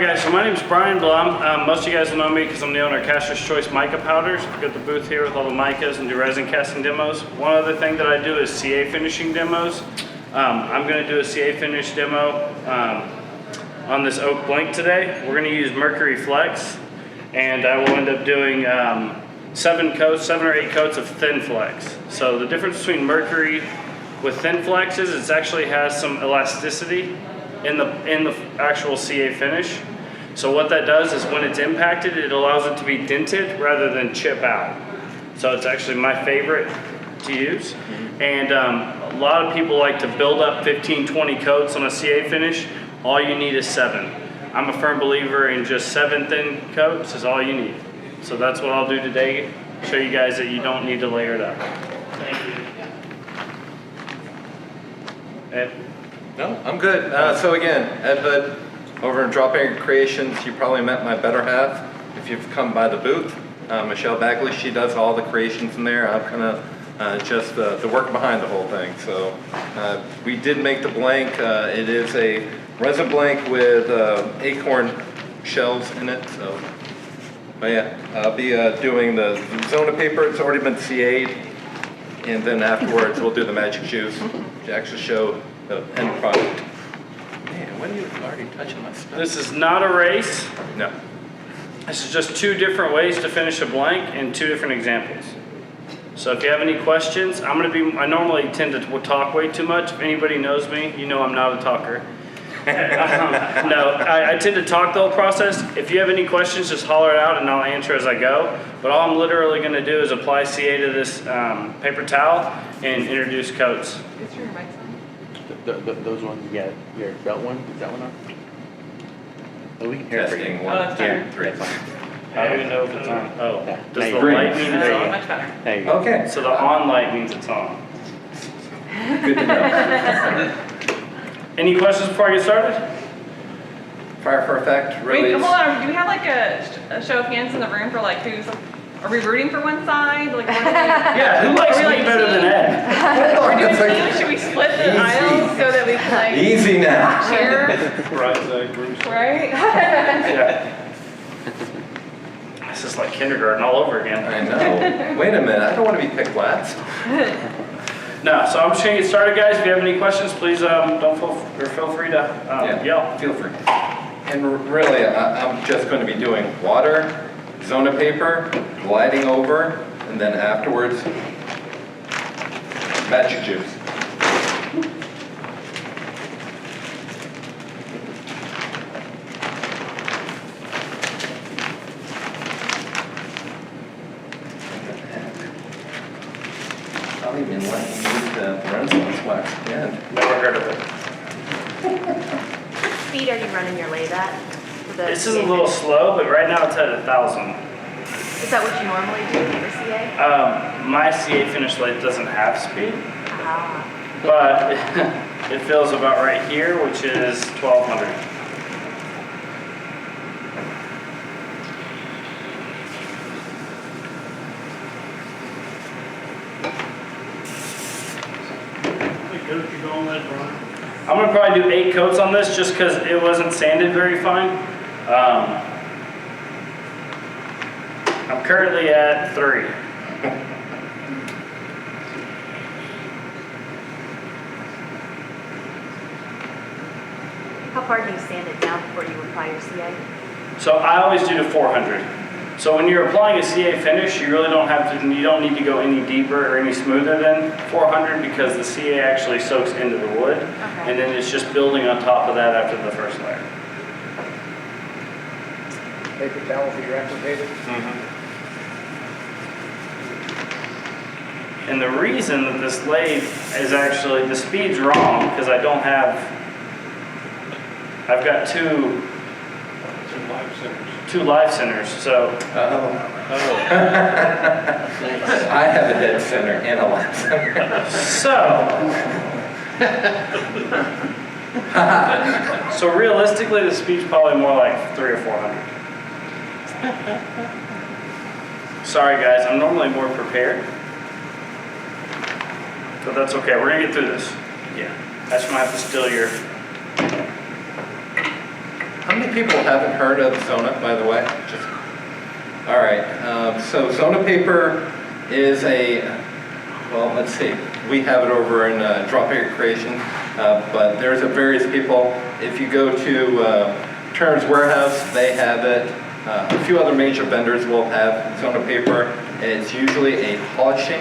Alright guys, so my name is Brian Blum. Most of you guys will know me because I'm the owner of Caster's Choice Mica Powders. I've got the booth here with all the micas and do resin casting demos. One other thing that I do is CA finishing demos. I'm going to do a CA finish demo on this oak blank today. We're going to use Mercury Flex, and I will end up doing 7 or 8 coats of thin flex. So the difference between Mercury with thin flex is it actually has some elasticity in the actual CA finish. So what that does is when it's impacted, it allows it to be dented rather than chip out. So it's actually my favorite to use. And a lot of people like to build up 15, 20 coats on a CA finish. All you need is 7. I'm a firm believer in just 7 thin coats is all you need. So that's what I'll do today. Show you guys that you don't need to layer it up. Thank you. Ed? No, I'm good. So again, Ed Hood over in Dropping Creations. You probably met my better half if you've come by the booth. Michelle Bagley, she does all the creations in there. I'm kind of just the work behind the whole thing. So we did make the blank. It is a resin blank with acorn shells in it. So, but yeah, I'll be doing the Zona paper. It's already been CA'd. And then afterwards, we'll do the magic juice to actually show the end product. Man, when are you already touching my stuff? This is not a race. No. This is just 2 different ways to finish a blank and 2 different examples. So if you have any questions, I normally tend to talk way too much. If anybody knows me, you know I'm not a talker. No, I tend to talk the whole process. If you have any questions, just holler it out and I'll answer as I go. But all I'm literally going to do is apply CA to this paper towel and introduce coats. Is your mic on? Those ones, yeah. Your belt one, is that one on? Oh, we can hear Testing it. 1, 2, 3. That's fine. I don't even know if it's on. Oh, Yeah. does the Green. light mean it's Oh, on? much better. There you go. Okay. So the on light means it's on. Good to know. Any questions before I get started? Fire for effect, really. Wait, hold on. Do we have like a show of hands in the room for like who's? Are we rooting for one side? Like, what are we, Yeah, who likes Are we me like better team? than Ed? Hold are on we a doing second. teams? Should we split the Easy. aisles so that we can like Easy now. cheer? Right? Yeah. This is like kindergarten all over again. I know. Wait a minute, I don't want to be picked last. No, so I'm just gonna get started, guys. If you have any questions, please feel free to yell. Feel free. And really, I'm just going to be doing water, Zona paper, gliding over, and then afterwards, magic juice. I'll even let you use the Renaissance wax again. Never heard of it. What speed are you running your lathe at? For the This is a CA? little slow, but right now it's at 1,000. Is that what you normally do for CA? My CA finish lathe doesn't have speed, Ah. but it feels about right here, which is 1,200. I'm gonna probably do 8 coats on this just because it wasn't sanded very fine. I'm currently at 3. How far do you sand it down before you apply your CA? So I always do to 400. So when you're applying a CA finish, you really don't have to, you don't need to go any deeper or any smoother than 400 because the CA actually soaks into the wood. Okay. And then it's just building on top of that after the first layer. Paper towel for your applicator. And the reason that this lathe is actually, the speed's wrong because I've got two live centers, so. I have a dead center and a left center. So realistically, the speed's probably more like 300 or 400. Sorry guys, I'm normally more prepared. But that's okay, we're gonna get through this. Yeah, I just might have to steal your... I'm many people haven't heard of Zona, by the way? Just, all right, so Zona paper is well, let's see. We have it over in Drop Paper Creation, but there's various people. If you go to Turner's Warehouse, they have it. A few other major vendors will have Zona paper. It's usually a polishing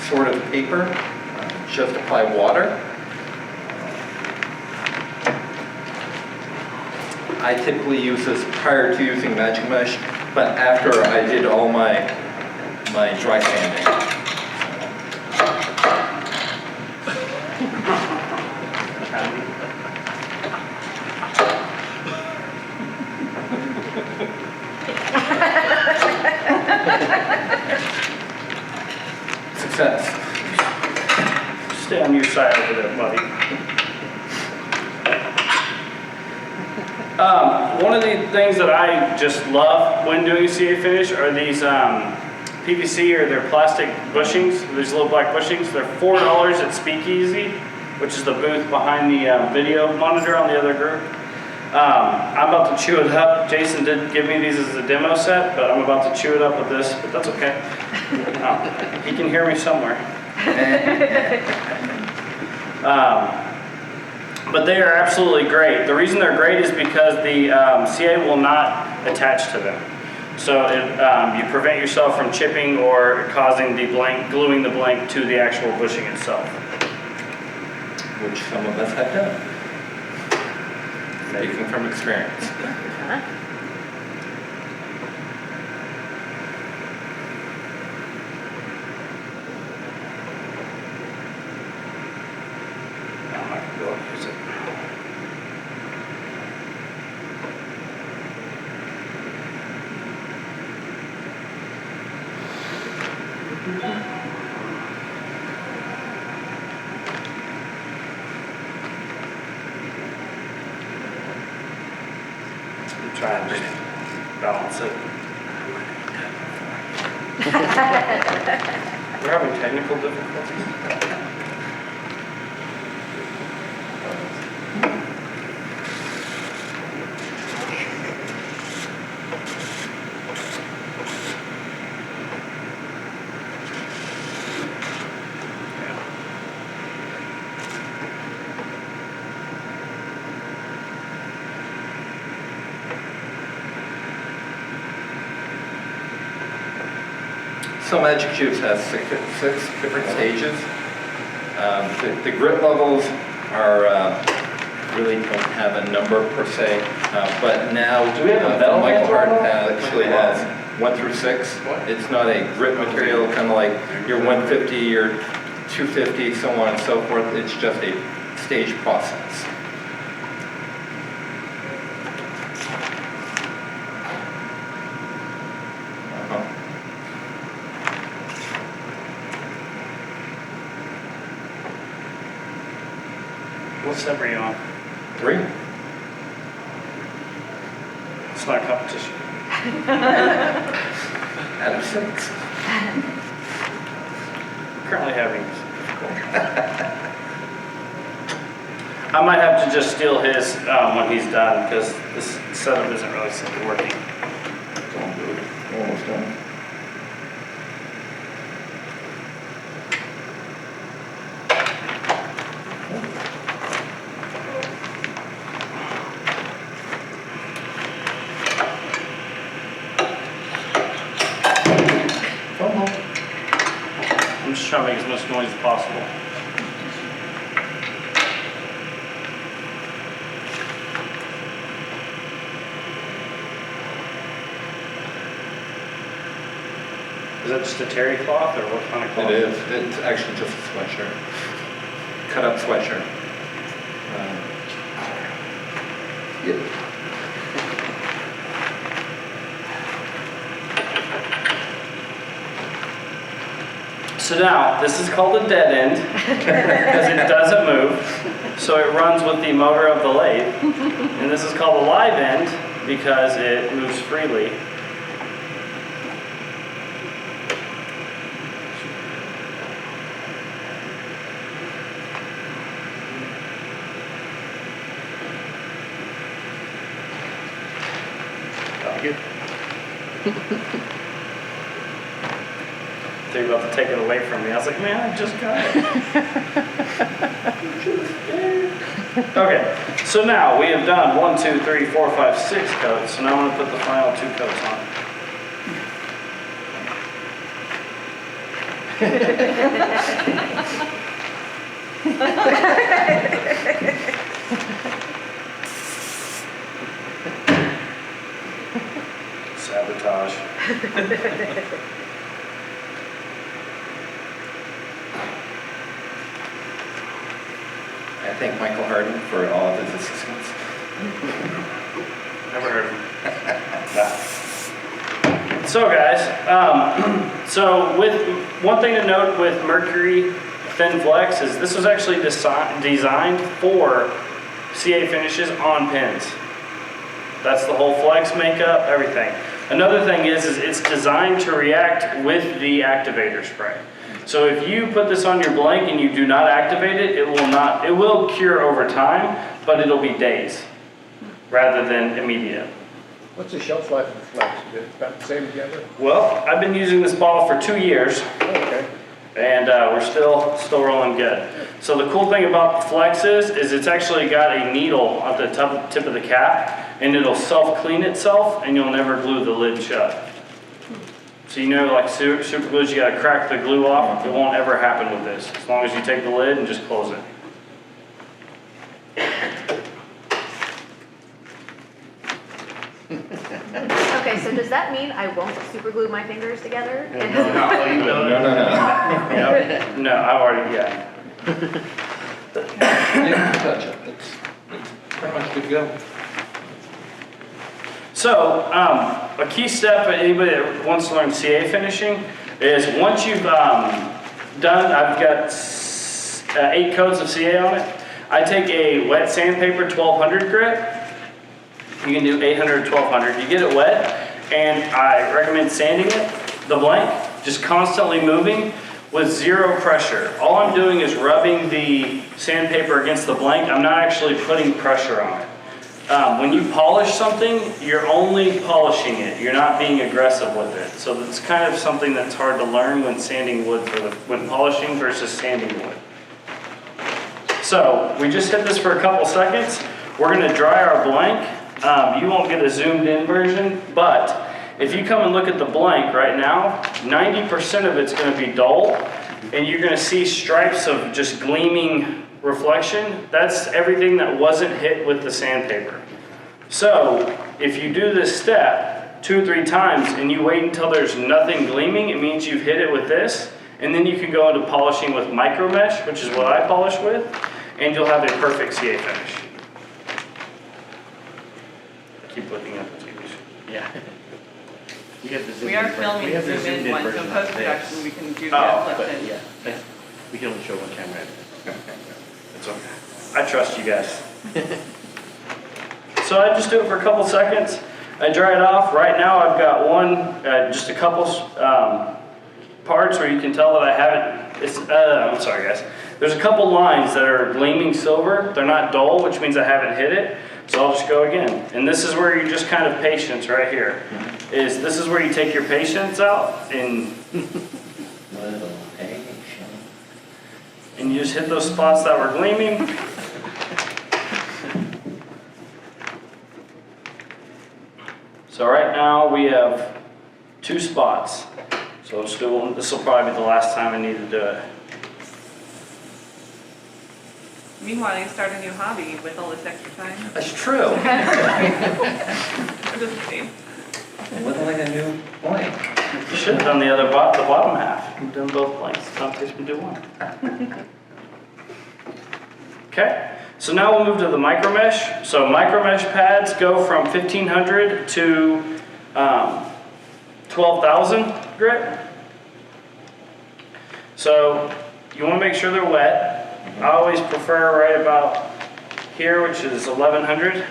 sort of paper. Just apply water. I typically use this prior to using Magic Mesh, but after I did all my dry sanding. Success. Stay on your side over there, buddy. One of the things that I just love when doing CA finish are these PVC or they're plastic bushings, these little black bushings. They're $4 at Speakeasy, which is the booth behind the video monitor on the other group. I'm about to chew it up. Jason did give me these as a demo set, but I'm about to chew it up with this, but that's okay. He can hear me somewhere. But they are absolutely great. The reason they're great is because the CA will not attach to them. So you prevent yourself from chipping or causing the blank, gluing the blank to the actual bushing itself. Which some of us have done. Speaking from experience. I'm not gonna go use it. I'm trying to balance it. We're having technical difficulties. So Magic Cubes has six different stages. The grit levels are really don't have a number per se, but now Do we have a metal Michael handle? Hart actually has 1 through 6. It's not a grit material, kind of like your 150, your 250, so on and so forth. It's just a stage process. What step are you on? 3. It's not a competition. Out of 6. Currently having. I might have to just steal his when he's done because this setup isn't really working. Almost done. I'm just trying to make as much noise as possible. Is that just a terry cloth or what kind of cloth? It is. It's actually just a sweatshirt. Cut up sweatshirt. Yep. So now, this is called a dead end because it doesn't move. So it runs with the motor of the lathe. And this is called a live end because it moves freely. They're about to take it away from me. I was like, man, I just got it. Okay, so now we have done 1, 2, 3, 4, 5, 6 coats. So now I'm gonna put the final 2 coats on. Sabotage. I thank Michael Harden for all of his assistance. Never heard of him. Nah. So guys, so with one thing to note with Mercury Thin Flex is this was actually designed for CA finishes on pins. That's the whole flex makeup, everything. Another thing is it's designed to react with the activator spray. So if you put this on your blank and you do not activate it, it will cure over time, but it'll be days rather than immediate. What's the shelf life of the Flex? Is it about the same together? Well, I've been using this bottle for 2 years. Oh, okay. And we're still rolling good. So the cool thing about the Flex is it's actually got a needle at the tip of the cap, and it'll self-clean itself, and you'll never glue the lid shut. So you know, like super glues, you gotta crack the glue off. It won't ever happen with this, as long as you take the lid and just close it. Okay, so does that mean I won't super glue my fingers together? No. No, I've already, yeah. Yeah, touch it. It's pretty much good to go. So, a key step for anybody that wants to learn CA finishing is once you've done, I've got 8 coats of CA on it. I take a wet sandpaper 1200 grit. You can do 800 or 1200. You get it wet, and I recommend sanding it, the blank, just constantly moving with 0 pressure. All I'm doing is rubbing the sandpaper against the blank. I'm not actually putting pressure on it. When you polish something, you're only polishing it. You're not being aggressive with it. So it's kind of something that's hard to learn when sanding wood, when polishing versus sanding wood. So we just hit this for a couple seconds. We're gonna dry our blank. You won't get a zoomed in version, but if you come and look at the blank right now, 90% of it's gonna be dull, and you're gonna see stripes of just gleaming reflection. That's everything that wasn't hit with the sandpaper. So if you do this step 2 or 3 times and you wait until there's nothing gleaming, it means you've hit it with this, and then you can go into polishing with micro mesh, which is what I polish with, and you'll have a perfect CA finish. Keep looking up the TV. Yeah. We have the We are filming we have the zoom in zoomed one, so version of post-production this. we can do Oh, that But flipped in. yeah, we can only show one camera at a time. It's okay. I trust you guys. So I just do it for a couple seconds. I dry it off. Right now I've got just a couple parts where you can tell that I haven't, I'm sorry guys. There's a couple lines that are gleaming silver. They're not dull, which means I haven't hit it. So I'll just go again. And this is where you just kind of patience right here. This is where you take your patience out and you just hit those spots that were gleaming. So right now we have 2 spots. So let's do one. This will probably be the last time I need to do it. Meanwhile, you start a new hobby with all this extra time. That's true. I'm just kidding. Whittling a new blank. You should have done the bottom half. You've done both blanks. Not just do one. Okay. So now we'll move to the micro mesh. So micro mesh pads go from 1500 to 12,000 grit. So you want to make sure they're wet. I always prefer right about here, which is 1100.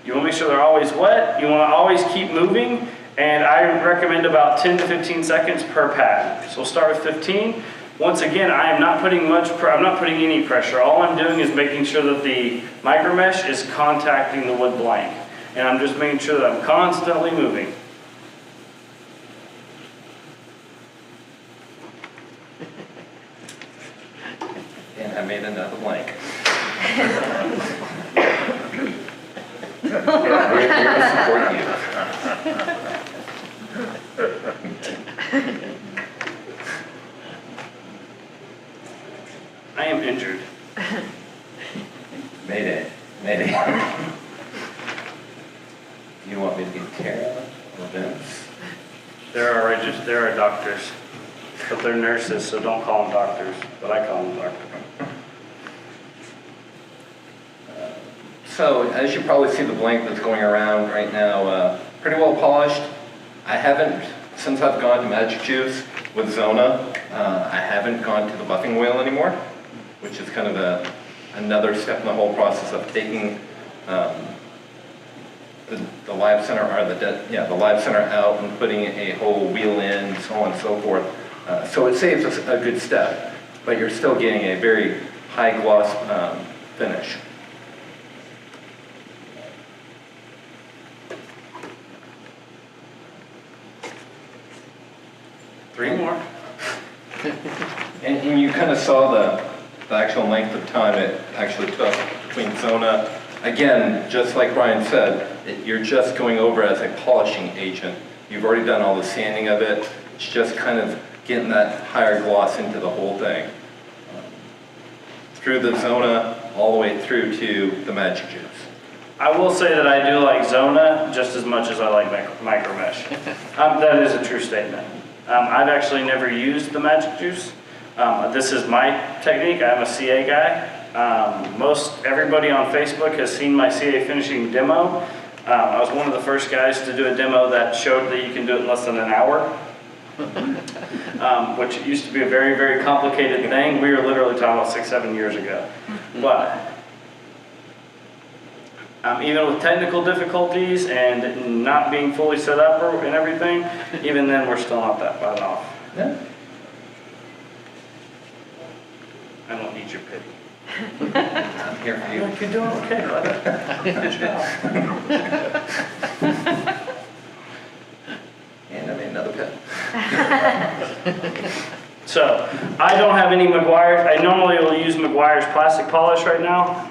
You want to make sure they're always wet. You want to always keep moving, and I recommend about 10 to 15 seconds per pad. So we'll start with 15. Once again, I am not putting I'm not putting any pressure. All I'm doing is making sure that the micro mesh is contacting the wood blank. and I'm just making sure that I'm constantly moving. And I made another blank. We're here to support you. I am injured. Mayday, mayday. You want me to be Tara or Vince? There are doctors, but they're nurses, so don't call them doctors, but I call them doctors. So, as you probably see the blank that's going around right now, pretty well polished. I haven't, since I've gone to Magic Juice with Zona, I haven't gone to the buffing wheel anymore, which is kind of another step in the whole process of taking the live center, or the live center out and putting a whole wheel in, so on and so forth. So it saves us a good step, but you're still getting a very high gloss finish. Three more. And you kind of saw the actual length of time it actually took between Zona. Again, just like Brian said, you're just going over as a polishing agent. You've already done all the sanding of it. It's just kind of getting that higher gloss into the whole thing. Through the Zona, all the way through to the Magic Juice. I will say that I do like Zona just as much as I like micro mesh. That is a true statement. I've actually never used the Magic Juice. This is my technique. I'm a CA guy. Most everybody on Facebook has seen my CA finishing demo. I was one of the first guys to do a demo that showed that you can do it in less than an hour, which used to be a very, very complicated thing. We were literally talking about 6-7 years ago. But even with technical difficulties and not being fully set up and everything, even then we're still not that bad off. Yeah. I don't need your pity. I'm here for you. You're doing okay, brother. Good job. And I made another pen. So, I don't have any Meguiar's. I normally will use Meguiar's plastic polish right now.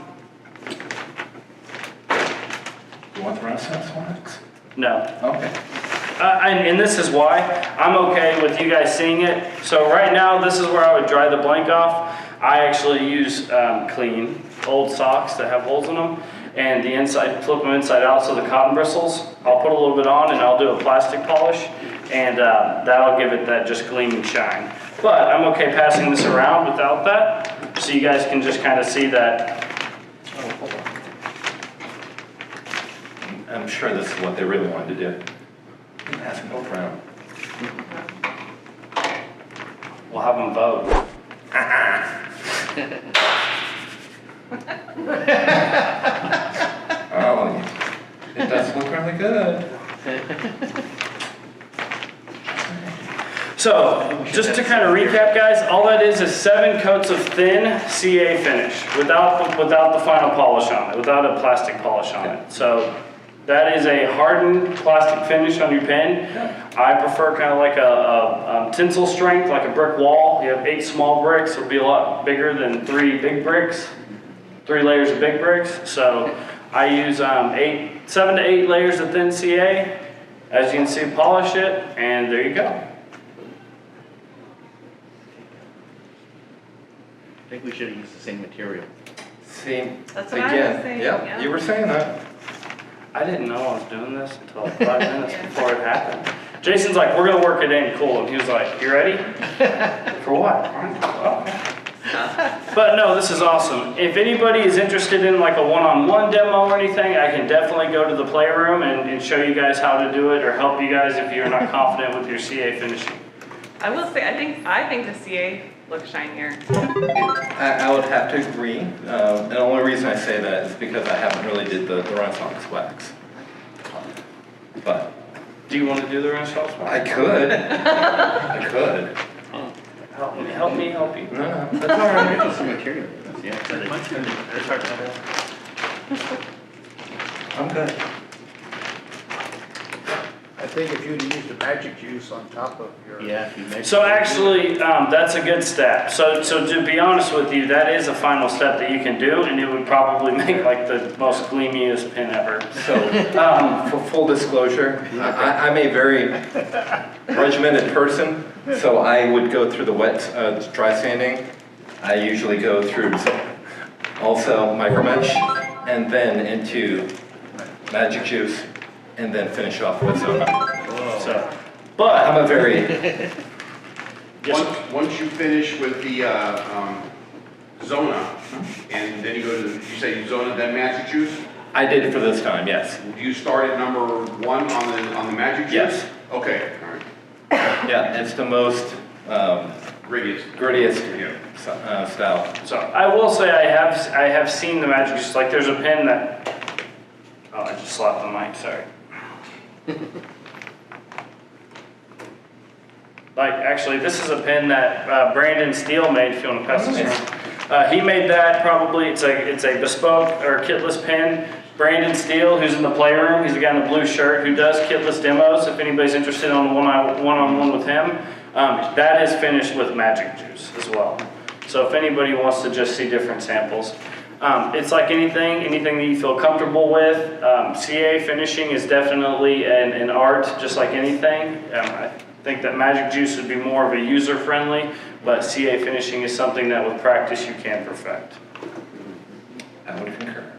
You want the Renaissance wax? No. Okay. And this is why. I'm okay with you guys seeing it. So right now, this is where I would dry the blank off. I actually use clean old socks that have holes in them. And the inside, flip them inside out so the cotton bristles, I'll put a little bit on and I'll do a plastic polish. And that'll give it that just gleaming shine. But I'm okay passing this around without that. So you guys can just kind of see that. Oh, hold on. I'm sure this is what they really wanted to do. Pass them both around. We'll have them vote. Oh, it does look really good. So, just to kind of recap, guys, all that is 7 coats of thin CA finish without the final polish on it, without a plastic polish on it. So, that is a hardened plastic finish on your pen. I prefer kind of like a tinsel strength, like a brick wall. You have 8 small bricks, it'll be a lot bigger than 3 big bricks, 3 layers of big bricks. So, I use 7 to 8 layers of thin CA. As you can see, polish it, and there you go. I think we should have used the same material. See, That's what I was again, saying, yep, yeah. you were saying that. I didn't know I was doing this until like 5 minutes before it happened. Jason's like, we're gonna work it in, cool. And he was like, you ready? For what? But no, this is awesome. If anybody is interested in like a one-on-one demo or anything, I can definitely go to the playroom and show you guys how to do it or help you guys if you're not confident with your CA finishing. I will say, I think the CA looks shinier. I would have to agree. And the only reason I say that is because I haven't really did the Renaissance wax. But Do you want to do the Renaissance one? I could. I could. Help me help you. No, that's all right. Use some material. Yeah, it's hard to tell. I'm good. I think if you'd used the magic juice on top of your. Yeah, if you mix. So actually, that's a good step. So to be honest with you, that is a final step that you can do, and it would probably make like the most gleamiest pin ever. So, for full disclosure, I'm a very regimented person, so I would go through the wet, dry sanding. I usually go through also micro mesh, and then into magic juice, and then finish off with Zona. So, I'm but a very, Once you finish with the Zona, and then you go to, you say Zona, then magic juice? I did it for this time, yes. Do you start at number 1 on the magic juice? Yes. Okay, all right. Yeah, it's the most grittiest style. so I will say I have seen the magic juice. Like there's a pin that. Oh, I just slapped the mic. Sorry. Like actually, this is a pin that Brandon Steele made. If you want to pass this around, he made that. Probably it's a bespoke or kitless pin. Brandon Steele, who's in the playroom, he's the guy in the blue shirt who does kitless demos. If anybody's interested on one-on-one with him, that is finished with magic juice as well. So if anybody wants to just see different samples, it's like anything that you feel comfortable with. CA finishing is definitely an art, just like anything. I think that magic juice would be more of a user-friendly, but CA finishing is something that with practice you can perfect. I would concur.